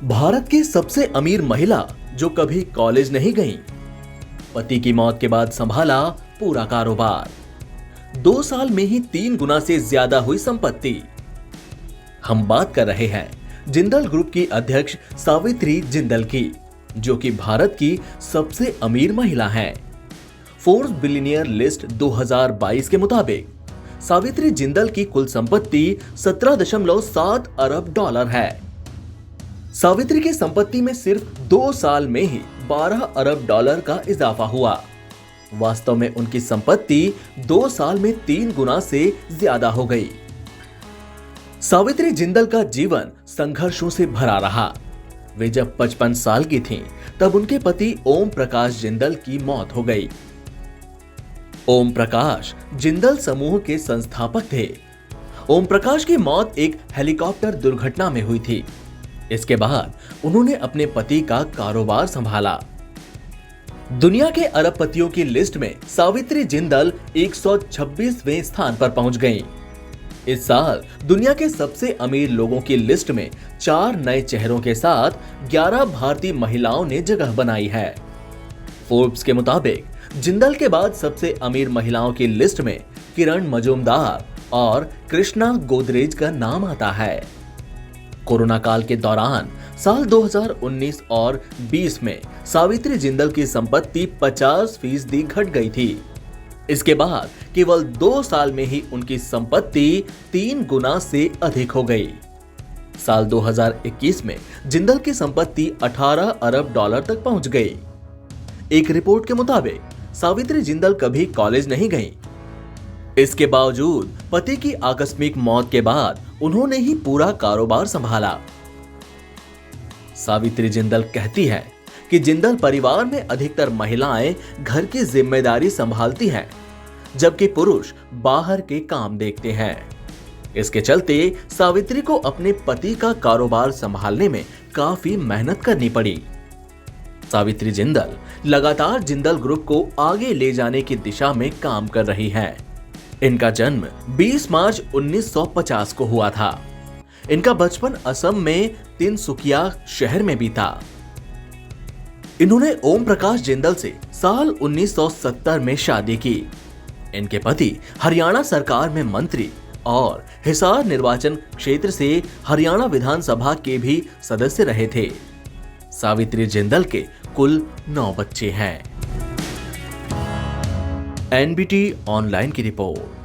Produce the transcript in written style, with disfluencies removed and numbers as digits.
भारत की सबसे अमीर महिला जो कभी कॉलेज नहीं गई, पति की मौत के बाद संभाला पूरा कारोबार। 2 साल में ही 3 गुना से ज्यादा हुई संपत्ति। हम बात कर रहे हैं जिंदल ग्रुप की अध्यक्ष सावित्री जिंदल की, जो कि भारत की सबसे अमीर महिला हैं। फोर्ब्स बिलियनियर लिस्ट 2022 के मुताबिक सावित्री जिंदल की कुल संपत्ति 17.7 अरब डॉलर है। सावित्री की संपत्ति में सिर्फ 2 साल में ही 12 अरब डॉलर का इजाफा हुआ। वास्तव में उनकी संपत्ति 2 साल में 3 गुना से ज्यादा हो गई। सावित्री जिंदल का जीवन संघर्षों से भरा रहा। वे जब 55 साल की थीं, तब उनके पति ओम प्रकाश जिंदल की मौत हो गई। ओम प्रकाश जिंदल समूह के संस्थापक थे। ओम प्रकाश की मौत एक हेलीकॉप्टर दुर्घटना में हुई थी। इसके बाद उन्होंने अपने पति का कारोबार संभाला। दुनिया के अरबपतियों की लिस्ट में सावित्री जिंदल 126वें स्थान पर पहुंच गईं। इस साल दुनिया के सबसे अमीर लोगों की लिस्ट में 4 नए चेहरों के साथ 11 भारतीय महिलाओं ने जगह बनाई है। फोर्ब्स के मुताबिक जिंदल के बाद सबसे अमीर महिलाओं की लिस्ट में किरण मजूमदार और कृष्णा गोदरेज का नाम आता है। कोरोना काल के दौरान साल 2019 और 20 में सावित्री जिंदल की संपत्ति 50% घट गई थी। इसके बाद केवल 2 साल में ही उनकी संपत्ति 3 गुना से अधिक हो गई। साल 2021 में जिंदल की संपत्ति 18 अरब डॉलर तक पहुंच गई। एक रिपोर्ट के मुताबिक सावित्री जिंदल कभी कॉलेज नहीं गईं। इसके बावजूद पति की आकस्मिक मौत के बाद उन्होंने ही पूरा कारोबार संभाला। सावित्री जिंदल कहती है कि जिंदल परिवार में अधिकतर महिलाएं घर की जिम्मेदारी संभालती हैं, जबकि पुरुष बाहर के काम देखते हैं। इसके चलते सावित्री को अपने पति का कारोबार संभालने में काफी मेहनत करनी पड़ी। सावित्री जिंदल लगातार जिंदल ग्रुप को आगे ले जाने की दिशा में काम कर रही हैं। इनका जन्म 20 मार्च 1950 को हुआ था। इनका बचपन असम में तिनसुकिया शहर में बीता। इन्होंने ओम प्रकाश जिंदल से साल 1970 में शादी की। इनके पति हरियाणा सरकार में मंत्री और हिसार निर्वाचन क्षेत्र से हरियाणा विधानसभा के भी सदस्य रहे थे। सावित्री जिंदल के कुल 9 बच्चे हैं। एनबीटी ऑनलाइन की रिपोर्ट।